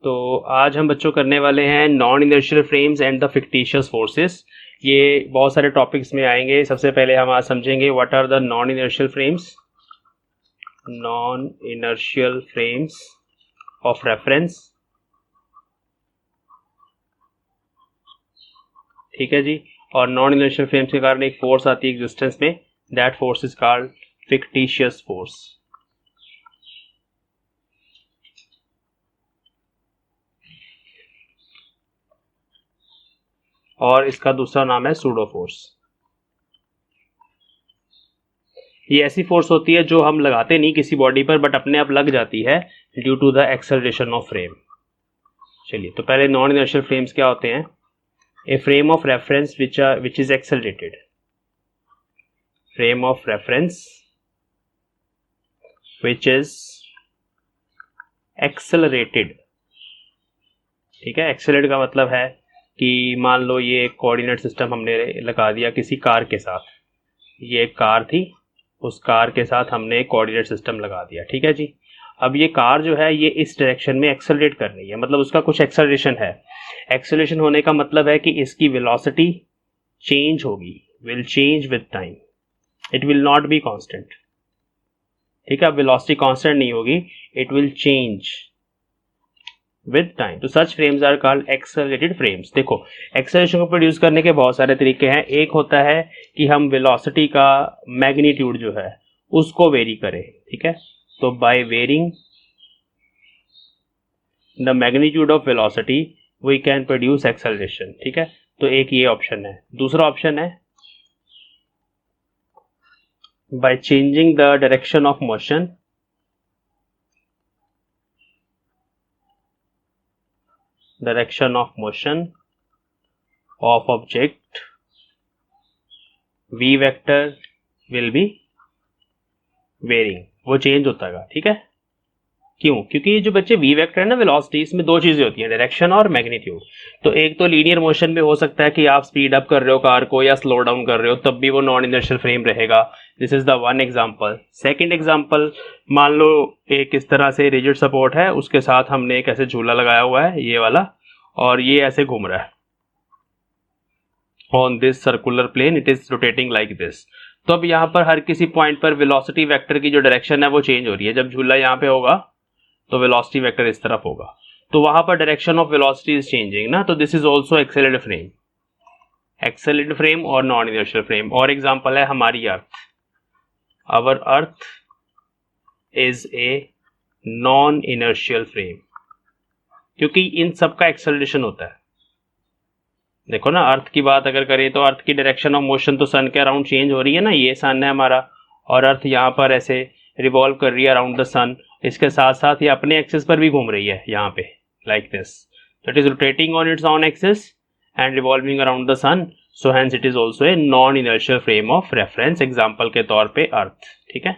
तो आज हम बच्चों करने वाले हैं non inertial frames and the fictitious forces. ये बहुत सारे टॉपिक्स में आएंगे। सबसे पहले हम आज समझेंगे what are the non inertial frames. Non inertial frames of reference, ठीक है जी। और नॉन इनर्शियल फ्रेम्स के कारण एक फोर्स आती है एग्जिस्टेंस में, that force is called fictitious force. और इसका दूसरा नाम है सूडो फोर्स। ये ऐसी फोर्स होती है जो हम लगाते नहीं किसी बॉडी पर, बट अपने आप लग जाती है due to the acceleration of frame. चलिए, तो पहले नॉन इनर्शियल फ्रेम्स क्या होते हैं। A frame of reference which is accelerated, frame of reference which is accelerated, ठीक है। एक्सेलरेट का मतलब है कि मान लो ये एक कोऑर्डिनेट सिस्टम हमने लगा दिया किसी कार के साथ। ये एक कार थी, उस कार के साथ हमने एक कोऑर्डिनेट सिस्टम लगा दिया, ठीक है जी। अब ये कार जो है ये इस डायरेक्शन में एक्सेलरेट कर रही है, मतलब उसका कुछ एक्सेलरेशन है। एक्सेलरेशन होने का मतलब है कि इसकी वेलोसिटी चेंज होगी, will change with time, it will not be constant, ठीक है। वेलोसिटी कांस्टेंट नहीं होगी, it will change with time. तो such frames are called accelerated frames. देखो, एक्सेलरेशन को प्रोड्यूस करने के बहुत सारे तरीके हैं। एक होता है कि हम वेलोसिटी का मैग्नीट्यूड जो है उसको वेरी करें, ठीक है। तो by varying the magnitude of velocity we can produce acceleration, ठीक है। तो एक ये ऑप्शन है। दूसरा ऑप्शन है by changing the direction of motion, direction of motion of object, v vector will be varying, वो चेंज होता है, ठीक है। क्यों? क्योंकि ये जो बच्चे v वेक्टर है ना, वेलोसिटी, इसमें दो चीजें होती हैं, डायरेक्शन और मैग्नीट्यूड। तो एक तो लीनियर मोशन में हो सकता है कि आप स्पीड अप कर रहे हो कार को या स्लो डाउन कर रहे हो, तब भी वो नॉन इनर्शियल फ्रेम रहेगा। This is the one example. Second example, मान लो एक इस तरह से रिजिड सपोर्ट है, उसके साथ हमने एक ऐसे झूला लगाया हुआ है, ये वाला, और ये ऐसे घूम रहा है on this circular plane, it is rotating like this. तो अब यहाँ पर हर किसी पॉइंट पर वेलोसिटी वेक्टर की जो डायरेक्शन है वो चेंज हो रही है। जब झूला यहाँ पे होगा तो वेलोसिटी वेक्टर इस तरफ होगा, तो वहां पर direction of velocity is changing ना, तो this is also accelerated frame, accelerated frame और नॉन इनर्शियल फ्रेम। और एग्जांपल है हमारी earth, our earth is a non inertial frame, क्योंकि इन सब का एक्सेलरेशन होता है। देखो ना, अर्थ की बात अगर करें तो अर्थ की डायरेक्शन ऑफ मोशन तो सन के अराउंड चेंज हो रही है ना, ये सन है हमारा, और अर्थ यहाँ पर ऐसे रिवॉल्व कर रही है अराउंड द सन। इसके साथ साथ ये अपने एक्सिस पर भी घूम रही है यहाँ पे, लाइक दिस। तो it is rotating on its on axis and revolving around the sun, so hence it is also a non inertial frame of reference, example के तौर पे अर्थ, ठीक है।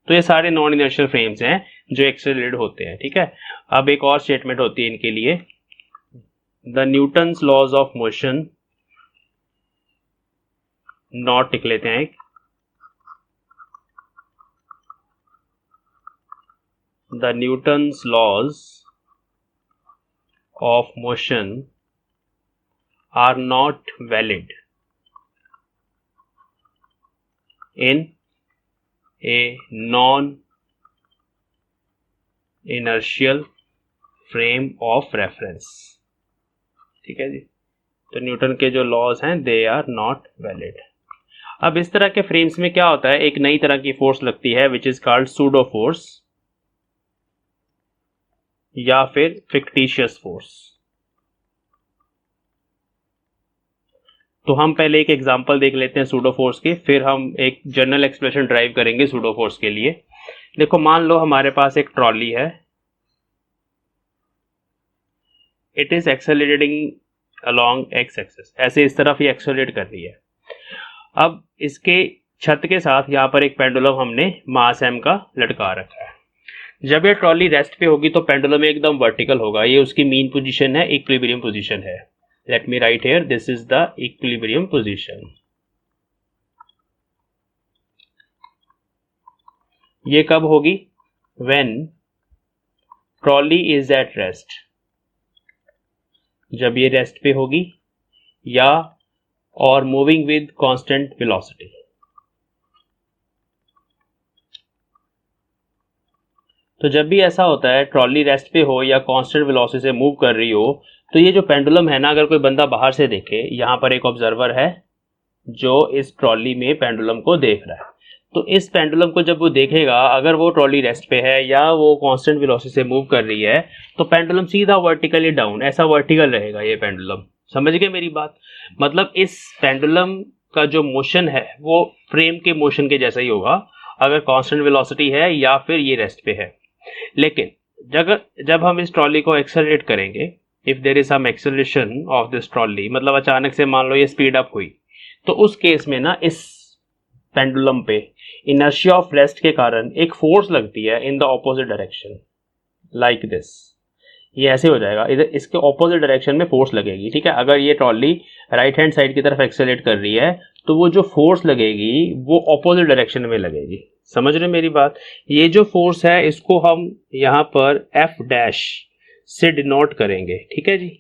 तो ये सारे नॉन इनर्शियल फ्रेम्स हैं जो एक्सेलरेटेड होते हैं, ठीक है। अब एक और स्टेटमेंट होती है इनके लिए, the Newton's laws of motion, not लिख लेते हैं, the Newton's laws of motion are not valid in a non inertial frame of reference, ठीक है जी। तो न्यूटन के जो लॉज हैं दे आर नॉट वैलिड। अब इस तरह के फ्रेम्स में क्या होता है, एक नई तरह की फोर्स लगती है which is called pseudo force या फिर फिक्टिशियस फोर्स। तो हम पहले एक एग्जांपल देख लेते हैं सूडो फोर्स के, फिर हम एक जनरल एक्सप्रेशन ड्राइव करेंगे सूडो फोर्स के लिए। देखो, मान लो हमारे पास एक ट्रॉली है, it is accelerating along x axis, ऐसे इस तरफ ये एक्सेलरेट कर रही है। अब इसके छत के साथ यहाँ पर एक पेंडुलम हमने मास m का लटका रखा है। जब ये ट्रॉली रेस्ट पे होगी तो पेंडुलम एकदम वर्टिकल होगा, ये उसकी मीन पोजीशन है, इक्विलिब्रियम पोजीशन है। Late me right here, this is the equilibrium position. ये कब होगी, when trolley is at rest, जब ये रेस्ट पे होगी, या और मूविंग विद कांस्टेंट वेलोसिटी। तो जब भी ऐसा होता है ट्रॉली रेस्ट पे हो या कांस्टेंट वेलोसिटी से मूव कर रही हो, तो ये जो पेंडुलम है ना, अगर कोई बंदा बाहर से देखे, यहाँ पर एक ऑब्जर्वर है जो इस ट्रॉली में पेंडुलम को देख रहा है, तो इस पेंडुलम को जब वो देखेगा, अगर वो ट्रॉली रेस्ट पे है या वो कांस्टेंट वेलोसिटी से मूव कर रही है, तो पेंडुलम सीधा वर्टिकली डाउन, ऐसा वर्टिकल रहेगा ये पेंडुलम। समझ गए मेरी बात? मतलब इस पेंडुलम का जो मोशन है वो फ्रेम के मोशन के जैसा ही होगा, अगर कांस्टेंट वेलोसिटी है या फिर ये रेस्ट पे है। लेकिन जब हम इस ट्रॉली को एक्सेलरेट करेंगे, if there is some acceleration of this trolley, मतलब अचानक से मान लो ये स्पीड अप हुई, तो उस केस में ना इस पेंडुलम पे इनर्शिया ऑफ रेस्ट के कारण एक फोर्स लगती है in the opposite direction, like this. ये ऐसे हो जाएगा, इधर इसके ऑपोजिट डायरेक्शन में फोर्स लगेगी, ठीक है। अगर ये ट्रॉली राइट हैंड साइड की तरफ एक्सेलरेट कर रही है, तो वो जो फोर्स लगेगी वो ऑपोजिट डायरेक्शन में लगेगी। समझ रहे मेरी बात? ये जो फोर्स है इसको हम यहाँ पर एफ डैश से डिनोट करेंगे, ठीक है जी।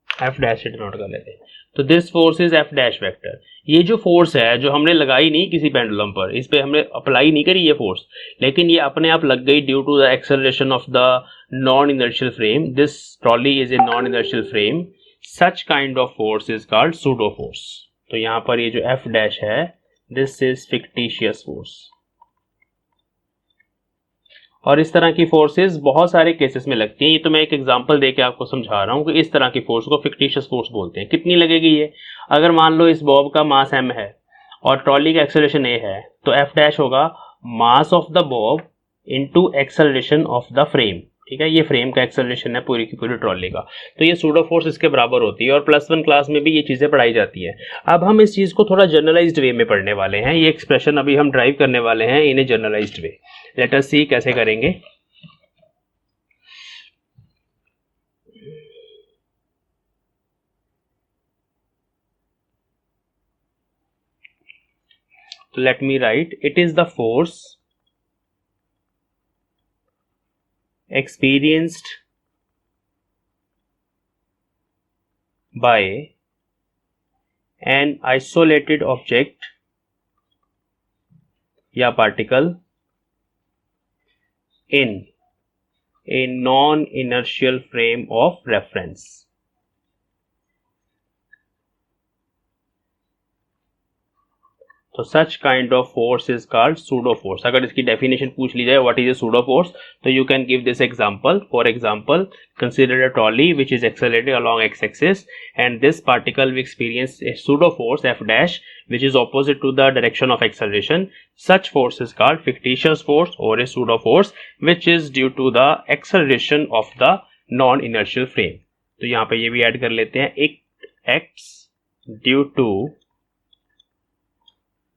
एफ डैश से डिनोट कर लेते हैं। तो this force is F dash vector. ये जो फोर्स है जो हमने लगाई नहीं किसी पेंडुलम पर, इस पे हमने अप्लाई नहीं करी ये फोर्स, लेकिन ये अपने आप लग गई due to the acceleration of the non inertial frame. This trolley is a non inertial frame, such kind of force is called pseudo force. तो यहाँ पर ये जो एफ डैश है, दिस इज फिक्टिशियस फोर्स। और इस तरह की फोर्सेस बहुत सारे केसेस में लगती हैं। ये तो मैं एक एग्जांपल देके आपको समझा रहा हूँ कि इस तरह की फोर्स को फिक्टिशियस फोर्स बोलते हैं। कितनी लगेगी ये? अगर मान लो इस बॉब का मास m है और ट्रॉली का एक्सेलरेशन a है, तो f डैश होगा मास of the Bob into acceleration of the frame, ठीक है। ये फ्रेम का एक्सेलरेशन है पूरी की पूरी ट्रॉली का, तो ये सूडो फोर्स इसके बराबर होती है। और +1 क्लास में भी ये चीजें पढ़ाई जाती है। अब हम इस चीज को थोड़ा जनरलाइज्ड वे में पढ़ने वाले हैं। ये एक्सप्रेशन अभी हम ड्राइव करने वाले हैं इन ए जनरलाइज्ड वे। लेट अस सी कैसे करेंगे। तो late me right, it is the force experienced by an isolated object या particle in a non-inertial frame of reference। तो such kind of force is called pseudo force. अगर इसकी डेफिनेशन पूछ ली जाए what is a pseudo force, तो you can give this example. For example, consider a trolley which is accelerating along x axis and this particle will experience a pseudo force f dash which is opposite to the direction of acceleration. Such force is called fictitious force or a pseudo force which is due to the acceleration of the non inertial frame। तो यहाँ पे ये भी add कर लेते हैं, it acts due to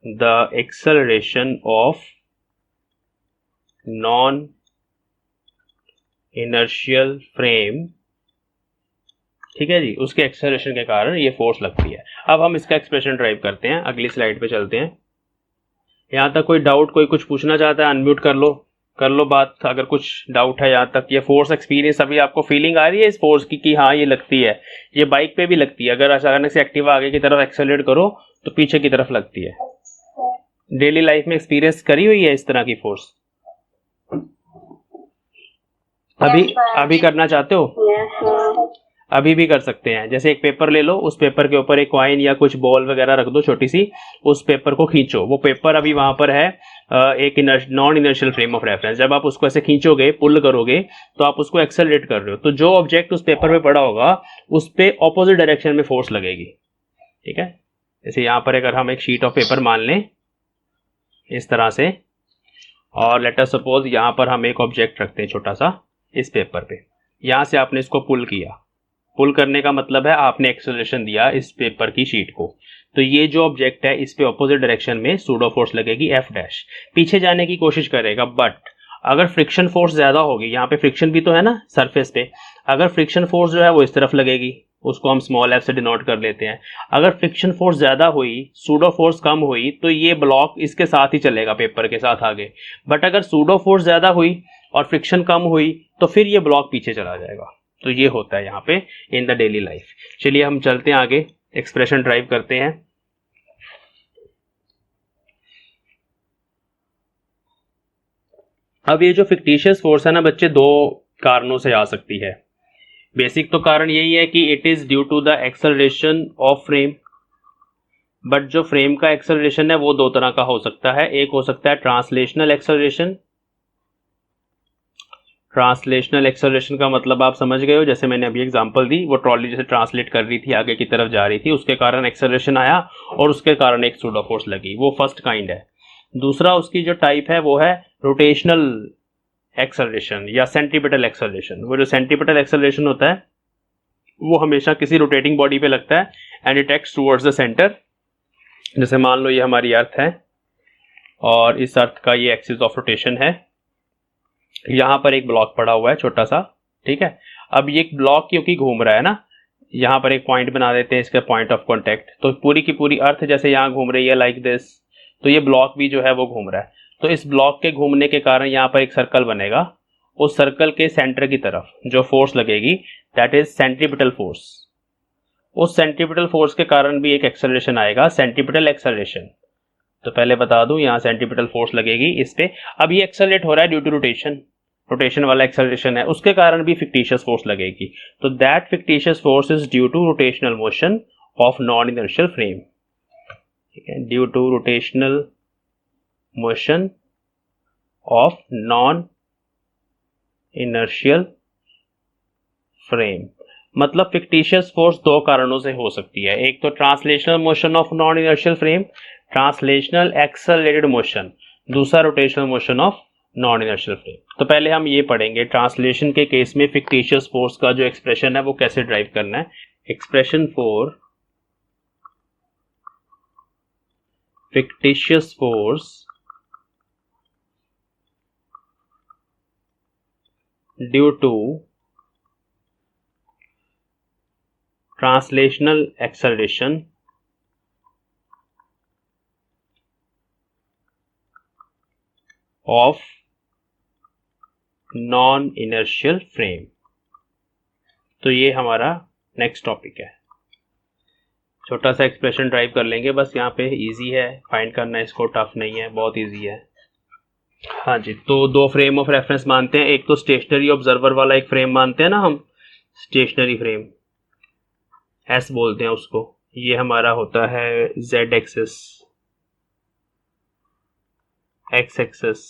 the acceleration of non-inertial frame, ठीक है जी, उसके एक्सेलरेशन के कारण ये फोर्स लगती है। अब हम इसका एक्सप्रेशन ड्राइव करते हैं, अगली स्लाइड पे चलते हैं। यहाँ तक कोई डाउट, कोई कुछ पूछना चाहता है, अनम्यूट कर लो बात अगर कुछ डाउट है यहाँ तक। ये फोर्स एक्सपीरियंस अभी आपको फीलिंग आ रही है इस फोर्स की कि हाँ ये लगती है, ये बाइक पे भी लगती है। अगर अचानक से एक्टिवा आगे की तरफ एक्सेलरेट करो तो पीछे की तरफ लगती है। डेली लाइफ में एक्सपीरियंस करी हुई है इस तरह की फोर्स? अभी करना चाहते हो? अभी भी कर सकते हैं। जैसे एक पेपर ले लो, उस पेपर के ऊपर एक कॉइन या कुछ बॉल वगैरह रख दो छोटी सी, उस पेपर को खींचो। वो पेपर अभी वहां पर है एक non inertial frame of reference. जब आप उसको ऐसे खींचोगे, पुल करोगे, तो आप उसको एक्सेलरेट कर रहे हो, तो जो ऑब्जेक्ट उस पेपर पे पड़ा होगा उस पे ऑपोजिट डायरेक्शन में फोर्स लगेगी, ठीक है। जैसे यहाँ पर अगर हम एक शीट ऑफ पेपर मान लें इस तरह से, और लेट अस सपोज यहाँ पर हम एक ऑब्जेक्ट रखते हैं छोटा सा इस पेपर पे। यहाँ से आपने इसको पुल किया, पुल करने का मतलब है आपने एक्सेलरेशन दिया इस पेपर की शीट को, तो ये जो ऑब्जेक्ट है इस पे ऑपोजिट डायरेक्शन में सूडो फोर्स लगेगी एफ डैश। पीछे जाने की कोशिश करेगा, बट अगर फ्रिक्शन फोर्स ज्यादा होगी, यहाँ पे फ्रिक्शन भी तो है ना सरफेस पे, अगर फ्रिक्शन फोर्स जो है वो इस तरफ लगेगी उसको हम स्मॉल एफ से डिनोट कर लेते हैं। अगर फ्रिक्शन फोर्स ज़्यादा हुई, सूडो फोर्स कम हुई, तो ये ब्लॉक इसके साथ ही चलेगा, पेपर के साथ आगे। बट अगर सूडो फोर्स ज़्यादा हुई और फ्रिक्शन कम हुई तो फिर ये ब्लॉक पीछे चला जाएगा। तो ये होता है यहाँ पे इन द डेली लाइफ। चलिए हम चलते हैं आगे, एक्सप्रेशन ड्राइव करते हैं। अब ये जो फिक्टिशियस फोर्स है ना बच्चे, दो कारणों से आ सकती है। बेसिक तो कारण यही है कि it is due to the acceleration of frame, but जो फ्रेम का एक्सेलरेशन है वो दो तरह का हो सकता है। एक हो सकता है ट्रांसलेशनल एक्सेलरेशन। ट्रांसलेशनल एक्सेलरेशन का मतलब आप समझ गए हो, जैसे मैंने अभी एग्जांपल दी, वो ट्रॉली जैसे ट्रांसलेट कर रही थी, आगे की तरफ जा रही थी, उसके कारण एक्सेलरेशन आया और उसके कारण एक सूडो फोर्स लगी, वो फर्स्ट काइंड है। दूसरा उसकी जो टाइप है वो है रोटेशनल एक्सेलरेशन या सेंट्रीपिटल एक्सेलरेशन। वो जो सेंट्रीपिटल एक्सेलरेशन होता है वो हमेशा किसी रोटेटिंग बॉडी पे लगता है and it acts towards the centre. जैसे मान लो ये हमारी अर्थ है और इस अर्थ का ये एक्सिस ऑफ रोटेशन है, यहाँ पर एक ब्लॉक पड़ा हुआ है छोटा सा, ठीक है। अब ये ब्लॉक क्योंकि घूम रहा है ना, यहाँ पर एक पॉइंट बना देते हैं इसका पॉइंट ऑफ कॉन्टेक्ट, तो पूरी की पूरी अर्थ जैसे यहाँ घूम रही है लाइक दिस, तो ये ब्लॉक भी जो है वो घूम रहा है। तो इस ब्लॉक के घूमने के कारण यहाँ पर एक सर्कल बनेगा, उस सर्कल के सेंटर की तरफ जो फोर्स लगेगी दैट इज सेंट्रीपिटल फोर्स। उस सेंट्रीपिटल फोर्स के कारण भी एक एक्सेलरेशन आएगा, सेंट्रीपिटल एक्सेलरेशन। तो पहले बता दूं, यहाँ सेंट्रीपिटल फोर्स लगेगी इस पे। अब ये एक्सेलरेट हो रहा है ड्यू टू रोटेशन, रोटेशन वाला एक्सेलरेशन है, उसके कारण भी फिक्टिशियस फोर्स लगेगी। तो that fictitious force is due to rotational motion of non inertial frame, ठीक है, due to rotational motion of non inertial frame. मतलब फिक्टिशियस फोर्स दो कारणों से हो सकती है, एक तो translational motion of non inertial frame, translational accelerated motion, दूसरा rotational motion of non inertial frame. तो पहले हम ये पढ़ेंगे ट्रांसलेशन के केस में फिक्टिशियस फोर्स का जो एक्सप्रेशन है वो कैसे ड्राइव करना है। Expression for fictitious force due to translational acceleration of non inertial frame। तो ये हमारा नेक्स्ट टॉपिक है। छोटा सा एक्सप्रेशन ड्राइव कर लेंगे बस, यहाँ पे इजी है फाइंड करना, इसको टफ नहीं है, बहुत इजी है। हाँ जी, तो दो फ्रेम ऑफ रेफरेंस मानते हैं, एक तो स्टेशनरी ऑब्जर्वर वाला एक फ्रेम मानते हैं ना हम, स्टेशनरी फ्रेम एस बोलते हैं उसको। ये हमारा होता है Z axis, X axis,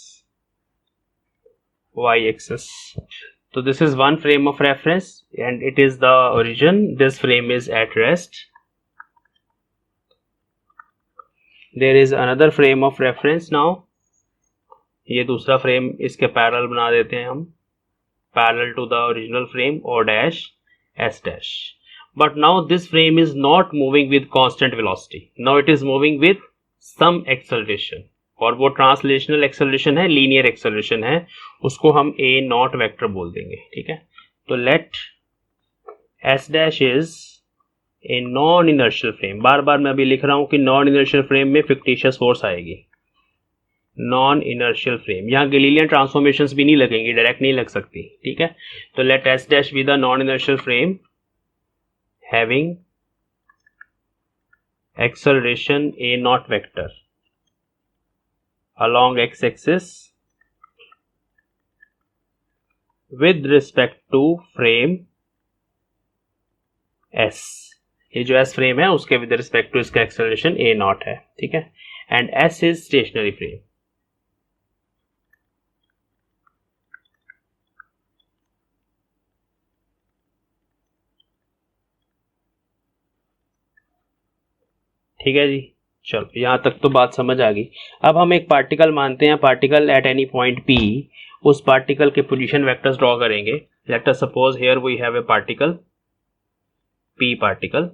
Y axis. तो this is one frame of reference and it is the origin, this frame is at rest. There is another frame of reference now, ये दूसरा फ्रेम इसके पैरेलल बना देते हैं हम, parallel to the original frame, O dash S dash. But now this frame is not moving with constant velocity. Now it is moving with some acceleration. और वो ट्रांसलेशनल एक्सेलरेशन है, लीनियर एक्सेलरेशन है, उसको हम a नॉट वेक्टर बोल देंगे, ठीक है। तो let s dash is a non inertial frame. बार बार मैं अभी लिख रहा हूं कि नॉन इनर्शियल फ्रेम में फिक्टिशियस फोर्स आएगी, नॉन इनर्शियल फ्रेम। यहाँ गैलीलियन ट्रांसफॉर्मेशंस भी नहीं लगेंगी, डायरेक्ट नहीं लग सकती, ठीक है। तो let s dash B the non inertial frame having acceleration a naught vector along x-axis with respect to frame s। ये जो s फ्रेम है उसके with respect to इसका acceleration a naught है, ठीक है। and s is stationary frame। ठीक है जी, चलो यहाँ तक तो बात समझ आ गई। अब हम एक पार्टिकल मानते हैं, particle at any point P, उस पार्टिकल के पोजीशन वेक्टर्स ड्रॉ करेंगे। Let us suppose here we have a particle P particle.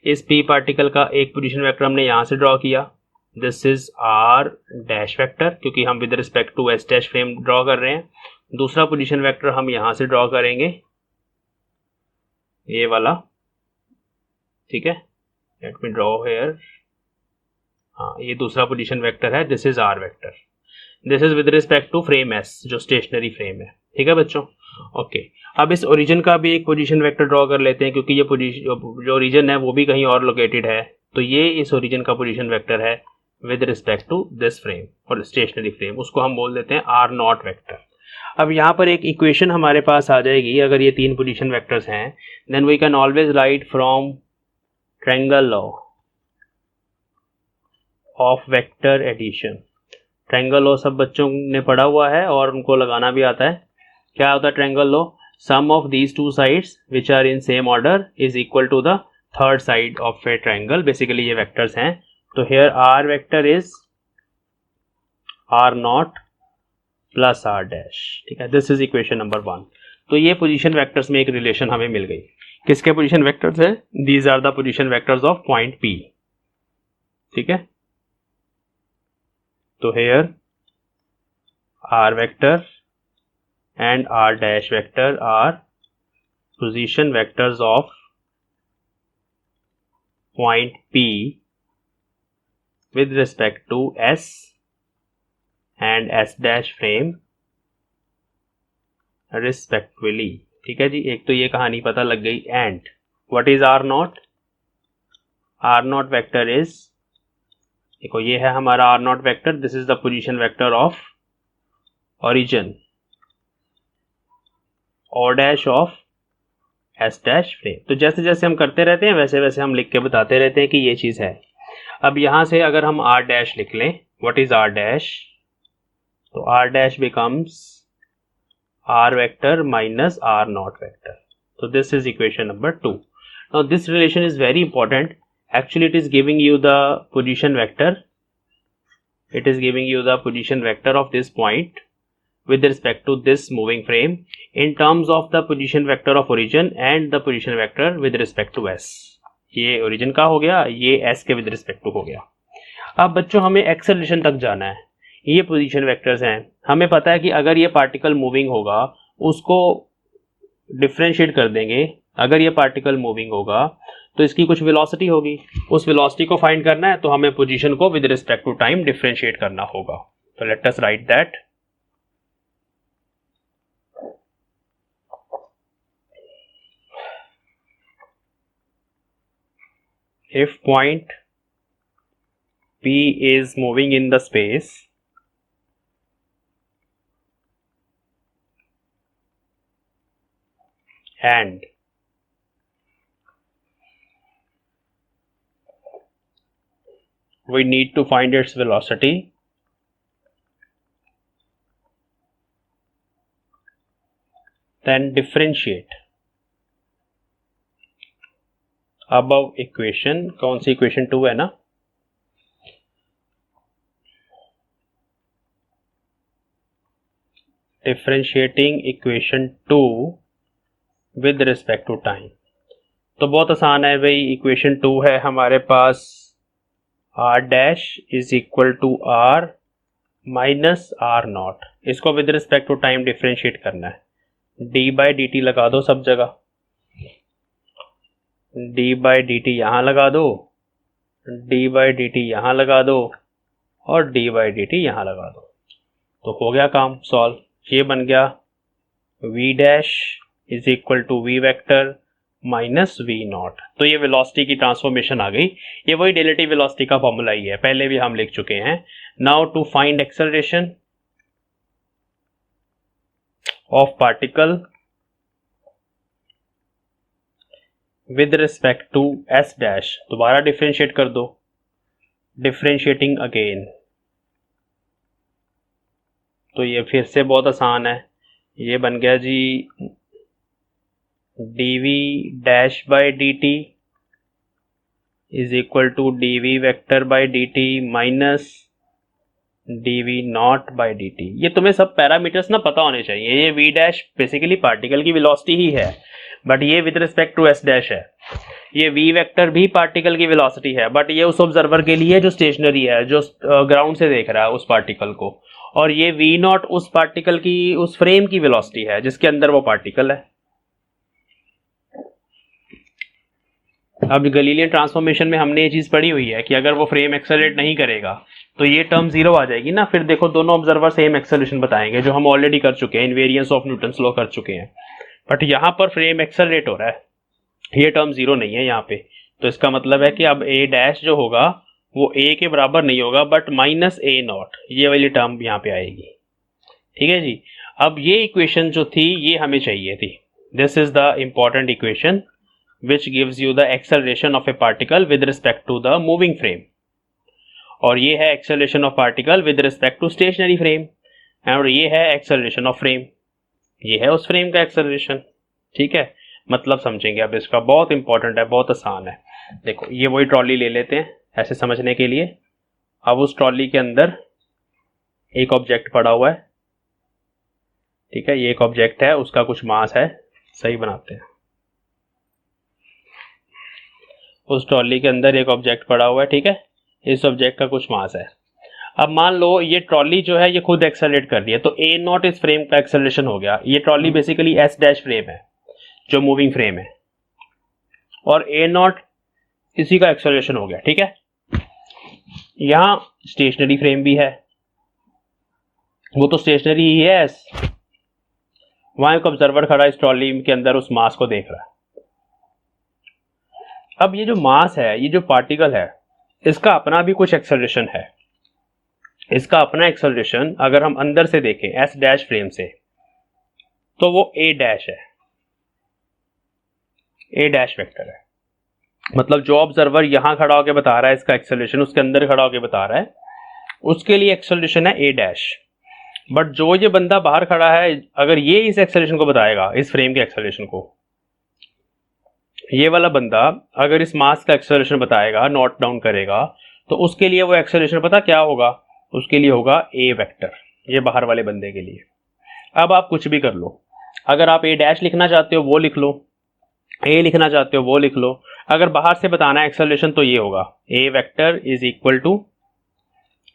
इस P पार्टिकल का एक पोजीशन वेक्टर हमने यहाँ से ड्रॉ किया, this is R dash vector, क्योंकि हम with respect to S dash frame draw कर रहे हैं। दूसरा पोजीशन वेक्टर हम यहाँ से ड्रॉ करेंगे, ये वाला ठीक है, लेट मी ड्रॉ हियर। हाँ, ये दूसरा पोजीशन वेक्टर है, this is R vector, this is with respect to frame S जो स्टेशनरी फ्रेम है। ठीक है बच्चों, ओके। अब इस ओरिजिन का भी एक पोजीशन वेक्टर ड्रॉ कर लेते हैं, क्योंकि ये जो ओरिजिन है वो भी कहीं और लोकेटेड है, तो ये इस ओरिजिन का पोजीशन वेक्टर है with respect to this frame और स्टेशनरी फ्रेम, उसको हम बोल देते हैं आर नॉट वेक्टर। अब यहाँ पर एक इक्वेशन हमारे पास आ जाएगी, अगर ये तीन पोजीशन वेक्टर्स हैं, then we can always write from triangle law of vector addition. Triangle law सब बच्चों ने पढ़ा हुआ है और उनको लगाना भी आता है। क्या होता है triangle law? Sum of these two sides which are in same order is equal to the third side of a triangle. Basically ये वेक्टर्स हैं, तो here R vector is R naught plus R dash. ठीक है, this is equation number 1। तो ये position vectors में एक relation हमें मिल गई। किसके पोजीशन वेक्टर्स है? These are the position vectors of point P। ठीक है, तो here r vector and r dash vector are position vectors of point P with respect to S and S dash frame respectively। ठीक है जी, एक तो ये कहानी पता लग गई। and what is r naught? r naught vector is, देखो ये है हमारा R naught vector, this is the position vector of origin O dash of S dash frame. तो जैसे जैसे हम करते रहते हैं वैसे वैसे हम लिख के बताते रहते हैं कि ये चीज है। अब यहां से अगर हम आर डैश लिख लें, व्हाट इज आर डैश? तो R dash becomes R vector minus R naught vector. तो this is equation number 2। Now this relation is very important. Actually, it is giving you the position vector. It is giving you the position vector of this point with respect to this moving frame in terms of the position vector of origin and the position vector with respect to S. ये origin का हो गया, ये S के with respect to हो गया। अब बच्चों हमें एक्सेलरेशन तक जाना है। ये पोजीशन वेक्टर्स हैं, हमें पता है कि अगर ये पार्टिकल मूविंग होगा उसको डिफ्रेंशिएट कर देंगे। अगर ये पार्टिकल मूविंग होगा तो इसकी कुछ वेलोसिटी होगी, उस वेलोसिटी को फाइंड करना है तो हमें पोजीशन को with respect to time differentiate करना होगा। तो let us write that. If point P is moving in the space and we need to find its velocity, then differentiate above equation। कौन सी इक्वेशन 2 है ना? Differentiating equation 2 with respect to time. तो बहुत आसान है भाई, इक्वेशन 2 है हमारे पास R dash is equal to R minus R naught. इसको with respect to time differentiate करना है। डी बाई डी टी लगा दो सब जगह, डी बाई डी टी यहाँ लगा दो, डी बाई डी टी यहाँ लगा दो और डी बाई डी टी यहाँ लगा दो। तो हो गया काम सॉल्व। ये बन गया V dash is equal to V vector minus V naught. तो ये वेलोसिटी की ट्रांसफॉर्मेशन आ गई। ये वही रिलेटिव वेलोसिटी का फॉर्मूला ही है, पहले भी हम लिख चुके हैं। Now to find acceleration of particle with respect to S dash, दोबारा डिफरेंशिएट कर दो, डिफरेंशिएटिंग अगेन। तो ये फिर से बहुत आसान है, ये बन गया जी dv dash by D T is equal to dv vector by D T minus dv naught by D T. ये तुम्हें सब पैरामीटर्स ना पता होने चाहिए। ये v डैश बेसिकली पार्टिकल की वेलोसिटी ही है, बट ये with respect to s dash है। ये v वेक्टर भी पार्टिकल की वेलोसिटी है, बट ये उस ऑब्जर्वर के लिए जो स्टेशनरी है, जो ग्राउंड से देख रहा है उस पार्टिकल को, और ये v नॉट उस पार्टिकल की, उस फ्रेम की वेलोसिटी है जिसके अंदर वो पार्टिकल है। अब गलीलियन ट्रांसफॉर्मेशन में हमने ये चीज पढ़ी हुई है कि अगर वो फ्रेम एक्सेलरेट नहीं करेगा तो ये टर्म जीरो आ जाएगी ना, फिर देखो दोनों ऑब्जर्वर सेम एक्सेलरेशन बताएंगे, जो हम ऑलरेडी कर चुके हैं, इनवेरियंस ऑफ न्यूटन्स लॉ कर चुके हैं। बट यहाँ पर फ्रेम एक्सेलरेट हो रहा है, ये टर्म जीरो नहीं है यहाँ पे, तो इसका मतलब है कि अब ए डैश जो होगा वो ए के बराबर नहीं होगा बट माइनस ए नॉट, ये वाली टर्म यहाँ पे आएगी। ठीक है जी। अब ये इक्वेशन जो थी ये हमें चाहिए थी, this is the important equation which gives you the acceleration of a particle with respect to the moving frame, और ये है acceleration of particle with respect to stationary frame, और ये है acceleration of frame, ये है उस फ्रेम का acceleration। ठीक है, मतलब समझेंगे अब इसका, बहुत इंपॉर्टेंट है, बहुत आसान है। देखो ये वही ट्रॉली ले लेते हैं ऐसे समझने के लिए। अब उस ट्रॉली के अंदर एक ऑब्जेक्ट पड़ा हुआ है, ठीक है, ये एक ऑब्जेक्ट है, उसका कुछ मास है, सही बनाते हैं। उस ट्रॉली के अंदर एक ऑब्जेक्ट पड़ा हुआ है, ठीक है, इस ऑब्जेक्ट का कुछ मास है। अब मान लो ये ट्रॉली जो है ये खुद एक्सेलरेट कर रही है, तो ए नॉट इस फ्रेम का एक्सेलरेशन हो गया। ये trolley basically S dash frame है जो मूविंग फ्रेम है, और ए नॉट इसी का एक्सेलरेशन हो गया। ठीक है, यहां स्टेशनरी फ्रेम भी है, वो तो स्टेशनरी ही है एस, वहां एक ऑब्जर्वर खड़ा इस ट्रॉली के अंदर उस मास को देख रहा है। अब ये जो मास है, ये जो पार्टिकल है, इसका अपना भी कुछ एक्सेलरेशन है। इसका अपना एक्सेलरेशन अगर हम अंदर से देखें एस डैश फ्रेम से, तो वो ए डैश है, ए डैश वेक्टर है। मतलब जो ऑब्जर्वर यहां खड़ा होकर बता रहा है इसका एक्सेलरेशन, उसके अंदर खड़ा होकर बता रहा है, उसके लिए एक्सेलरेशन है ए डैश। बट जो ये बंदा बाहर खड़ा है, अगर ये इस एक्सेलरेशन को बताएगा, इस फ्रेम के एक्सेलरेशन को, ये वाला बंदा अगर इस मास का एक्सेलरेशन बताएगा, नोट डाउन करेगा, तो उसके लिए वो एक्सेलरेशन पता क्या होगा, उसके लिए होगा ए वेक्टर, ये बाहर वाले बंदे के लिए। अब आप कुछ भी कर लो, अगर आप ए डैश लिखना चाहते हो वो लिख लो, ए लिखना चाहते हो वो लिख लो। अगर बाहर से बताना है एक्सेलरेशन तो ये होगा A vector is equal to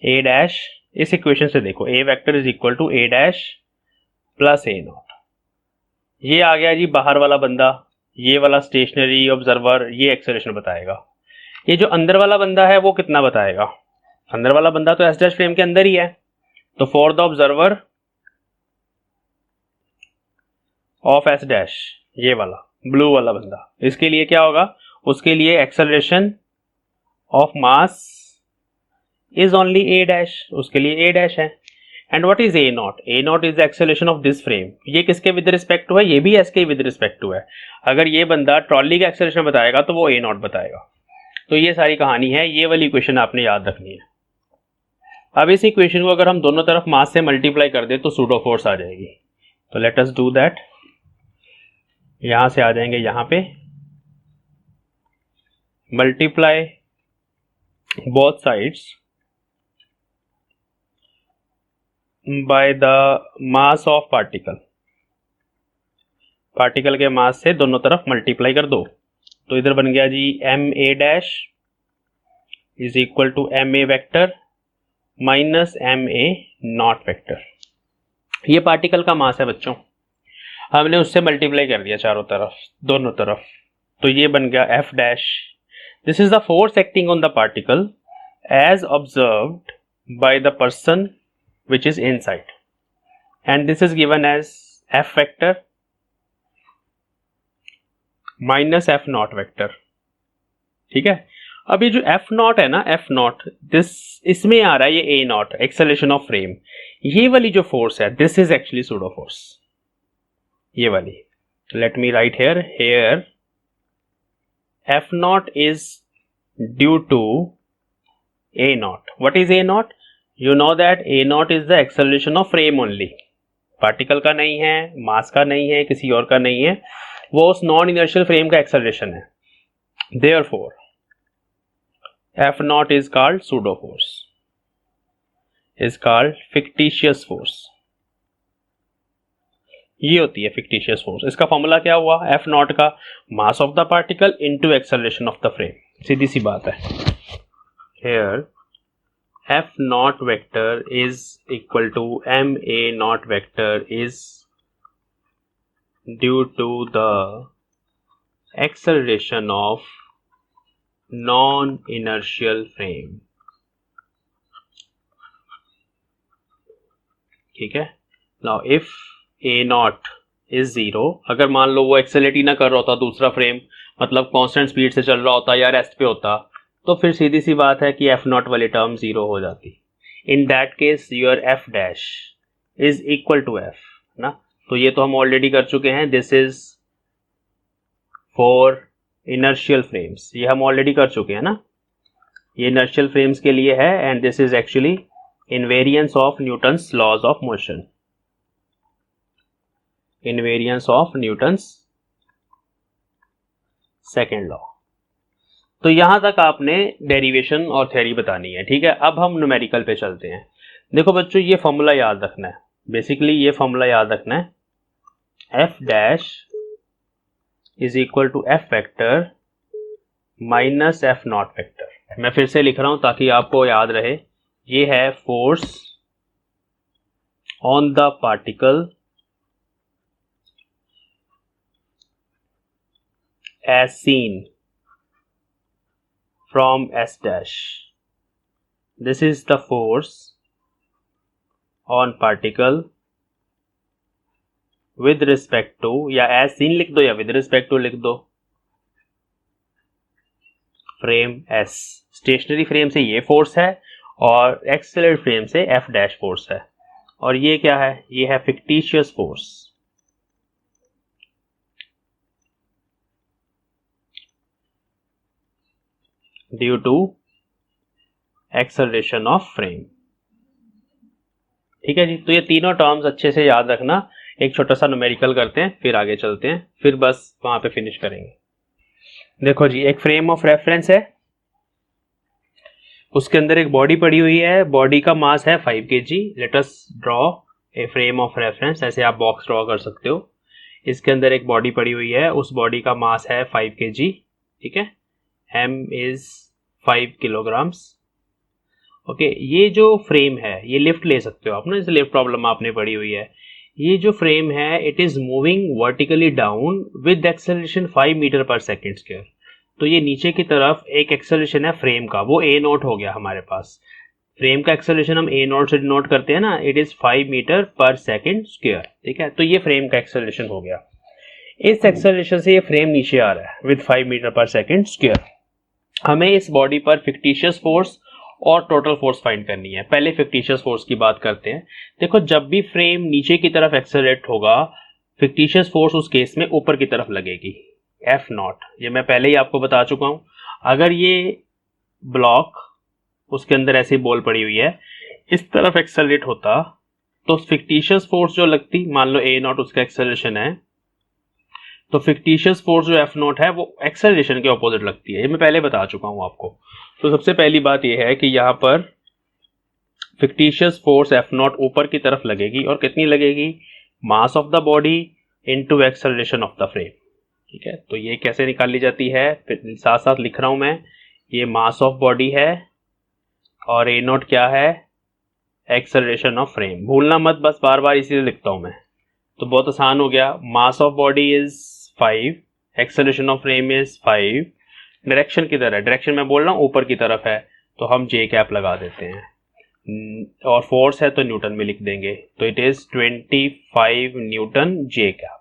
A dash, इस इक्वेशन से देखो, A vector is equal to A dash plus A naught. ये आ गया जी बाहर वाला बंदा, ये वाला स्टेशनरी ऑब्जर्वर, ये एक्सेलरेशन बताएगा। ये जो अंदर वाला बंदा है वो कितना बताएगा, अंदर वाला बंदा तो एस डैश फ्रेम के अंदर ही है, तो for the observer of S dash, ये वाला ब्लू वाला बंदा, इसके लिए क्या होगा, उसके लिए acceleration of mass is only A dash, उसके लिए ए डैश है। And what is A not, A not is the acceleration of this frame, ये किसके विद रिस्पेक्ट टू है, ये भी एस के विद रिस्पेक्ट टू है। अगर ये बंदा ट्रॉली का एक्सेलरेशन बताएगा तो वो ए नॉट बताएगा। तो ये सारी कहानी है, ये वाली इक्वेशन आपने याद रखनी है। अब इस इक्वेशन को अगर हम दोनों तरफ मास से मल्टीप्लाई कर दे तो सूडो फोर्स आ जाएगी। तो लेट अस डू दैट, यहां से आ जाएंगे यहां पे, multiply both sides by the mass of particle, particle के मास से दोनों तरफ मल्टीप्लाई कर दो। तो इधर बन गया जी M A dash is equal to M A vector minus M A naught vector. ये पार्टिकल का मास है बच्चों, हमने उससे मल्टीप्लाई कर दिया चारों तरफ, दोनों तरफ, तो ये बन गया F dash. This is the force acting on the particle as observed by the person which is inside, and this is given as f vector minus f naught vector। ठीक है, अब ये जो f naught है ना, f naught, this इसमें आ रहा है ये a naught acceleration of frame, ये वाली जो फोर्स है this is actually pseudo force, ये वाली। Let me write here f naught is due to a naught। what is a naught? You know that a naught is the acceleration of frame only, particle का नहीं है, मास का नहीं है, किसी और का नहीं है, वो उस नॉन इनर्शियल फ्रेम का एक्सेलरेशन है। Therefore, F naught is called pseudo force, is called fictitious force। ये होती है fictitious force। इसका फॉर्मूला क्या हुआ, F naught का mass of the particle into acceleration of the frame, सीधी सी बात है। Here F naught vector is equal to M A naught vector is due to the acceleration of non inertial frame. ठीक है, now if A not is 0, अगर मान लो वो accelerate ही ना कर रहा होता दूसरा फ्रेम, मतलब कांस्टेंट स्पीड से चल रहा होता या रेस्ट पे होता, तो फिर सीधी सी बात है कि एफ नॉट वाली टर्म 0 हो जाती। In that case your F dash is equal to F ना। तो ये तो हम ऑलरेडी कर चुके हैं, this is for inertial frames, ये हम ऑलरेडी कर चुके हैं ना, ये इनर्शियल फ्रेम्स के लिए है, and this is actually invariance of Newton's laws of motion, invariance of Newton's second law. तो यहां तक आपने डेरिवेशन और थ्योरी बतानी है। ठीक है, अब हम न्यूमेरिकल पे चलते हैं। देखो बच्चों, ये फॉर्मूला याद रखना है, बेसिकली ये फॉर्मूला याद रखना है, F dash is equal to F vector minus F naught vector. मैं फिर से लिख रहा हूं ताकि आपको याद रहे, ये है force on the particle as seen from S dash. This is the force on particle with respect to, या as seen लिख दो या with respect to लिख दो, फ्रेम S। स्टेशनरी फ्रेम से ये फोर्स है और एक्सेलरेट फ्रेम से F डैश फोर्स है, और ये क्या है, ये है fictitious force due to acceleration of frame. ठीक है जी, तो ये तीनों टर्म्स अच्छे से याद रखना। एक छोटा सा न्यूमेरिकल करते हैं, फिर आगे चलते हैं, फिर बस वहां पे फिनिश करेंगे। देखो जी, एक फ्रेम ऑफ रेफरेंस है, उसके अंदर एक बॉडी पड़ी हुई है, बॉडी का मास है 5 kg। Let us draw a frame of reference, ऐसे आप बॉक्स ड्रॉ कर सकते हो। इसके अंदर एक बॉडी पड़ी हुई है, उस बॉडी का मास है 5 kg। ठीक है, m is 5 kilograms। ओके, ये जो फ्रेम है ये लिफ्ट ले सकते हो आप ना, इस लिफ्ट प्रॉब्लम आपने पढ़ी हुई है। ये जो फ्रेम है it is moving vertically down with acceleration 5 metre per second square. तो ये नीचे की तरफ एक एक्सेलरेशन है फ्रेम का, वो a नॉट हो गया हमारे पास। फ्रेम का एक्सेलरेशन हम a नॉट से डिनोट करते हैं ना, it is 5 metre per second square. ठीक है, तो ये फ्रेम का एक्सेलरेशन हो गया। इस एक्सेलरेशन से ये फ्रेम नीचे आ रहा है with 5 metre per second square. हमें इस बॉडी पर फिक्टिशियस फोर्स और टोटल फोर्स फाइंड करनी है। पहले फिक्टिशियस फोर्स की बात करते हैं। देखो, जब भी फ्रेम नीचे की तरफ एक्सेलरेट होगा, फिक्टिशियस फोर्स उस केस में ऊपर की तरफ लगेगी, एफ नॉट। ये मैं पहले ही आपको बता चुका हूं। अगर ये ब्लॉक, उसके अंदर ऐसी बॉल पड़ी हुई है, इस तरफ एक्सेलरेट होता तो फिक्टिशियस फोर्स जो लगती, मान लो ए नॉट उसका एक्सेलरेशन है, तो फिक्टिशियस फोर्स जो एफ नॉट है वो एक्सेलरेशन के ऑपोजिट लगती है। ये मैं पहले बता चुका हूं आपको। तो सबसे पहली बात ये है कि यहां पर फिक्टिशियस फोर्स एफ नॉट ऊपर की तरफ लगेगी, और कितनी लगेगी, मास of the body into acceleration of the frame. ठीक है, तो ये कैसे निकाल ली जाती है, फिर साथ साथ लिख रहा हूं मैं, ये मास ऑफ बॉडी है और ए नॉट क्या है, एक्सेलरेशन ऑफ फ्रेम। भूलना मत, बस बार बार इसीलिए लिखता हूं मैं, तो बहुत आसान हो गया। Mass of body is 5, acceleration of frame is 5। Direction किधर है, डायरेक्शन मैं बोल रहा हूँ ऊपर की तरफ है, तो हम जे कैप लगा देते हैं, और फोर्स है तो न्यूटन में लिख देंगे, तो it is 25 Newton J cap.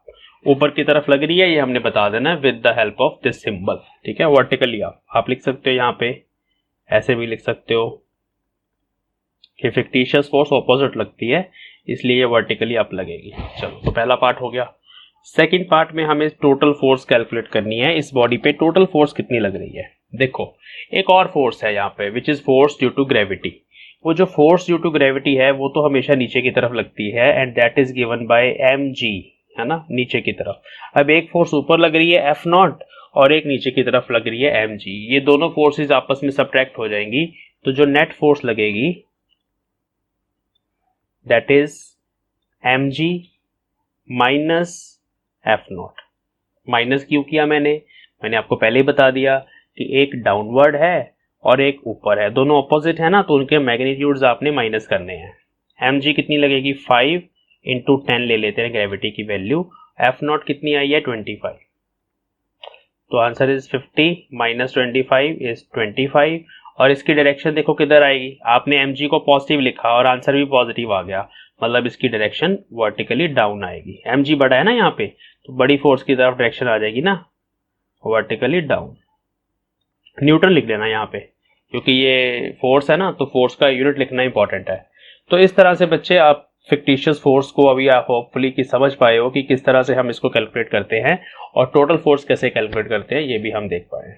ऊपर की तरफ लग रही है, ये हमने बता देना with the help of this symbol. ठीक है, वर्टिकली आप लिख सकते हो, यहाँ पे ऐसे भी लिख सकते हो कि फिक्टिशियस फोर्स ऑपोजिट लगती है, इसलिए ये वर्टिकली अप लगेगी। चलो, तो पहला पार्ट हो गया। सेकंड पार्ट में हमें टोटल फोर्स कैलकुलेट करनी है। इस बॉडी पे टोटल फोर्स कितनी लग रही है। देखो, एक और फोर्स है यहाँ पे, which is force due to gravity. वो जो फोर्स ड्यू टू ग्रेविटी है वो तो हमेशा नीचे की तरफ लगती है, and that is given by mg, है ना, नीचे की तरफ। अब एक फोर्स ऊपर लग रही है एफ नॉट, और एक नीचे की तरफ लग रही है mg। ये दोनों फोर्सेस आपस में सब्ट्रैक्ट हो जाएंगी, तो जो नेट फोर्स लगेगी that is mg minus F not. Minus क्यों किया मैंने आपको पहले ही बता दिया कि एक डाउनवर्ड है और एक ऊपर है, दोनों ऑपोजिट है ना, तो उनके मैग्नीट्यूड्स आपने माइनस करने हैं। mg कितनी लगेगी, 5 × 10 ले लेते हैं ग्रेविटी की वैल्यू। एफ नॉट कितनी आई है, 25। तो आंसर इज 50 माइनस 25 इज 25। और इसकी डायरेक्शन देखो किधर आएगी, आपने mg को पॉजिटिव लिखा और आंसर भी पॉजिटिव आ गया, मतलब इसकी डायरेक्शन वर्टिकली डाउन आएगी। mg बड़ा है ना यहाँ पे, तो बड़ी फोर्स की तरफ डायरेक्शन आ जाएगी ना, वर्टिकली डाउन। न्यूटन लिख लेना यहाँ पे, क्योंकि ये फोर्स है ना, तो फोर्स का यूनिट लिखना इंपॉर्टेंट है। तो इस तरह से बच्चे आप फिक्टिशियस फोर्स को अभी आप होपफुली कि समझ पाए हो कि किस तरह से हम इसको कैलकुलेट करते हैं और टोटल फोर्स कैसे कैलकुलेट करते हैं, ये भी हम देख पाए।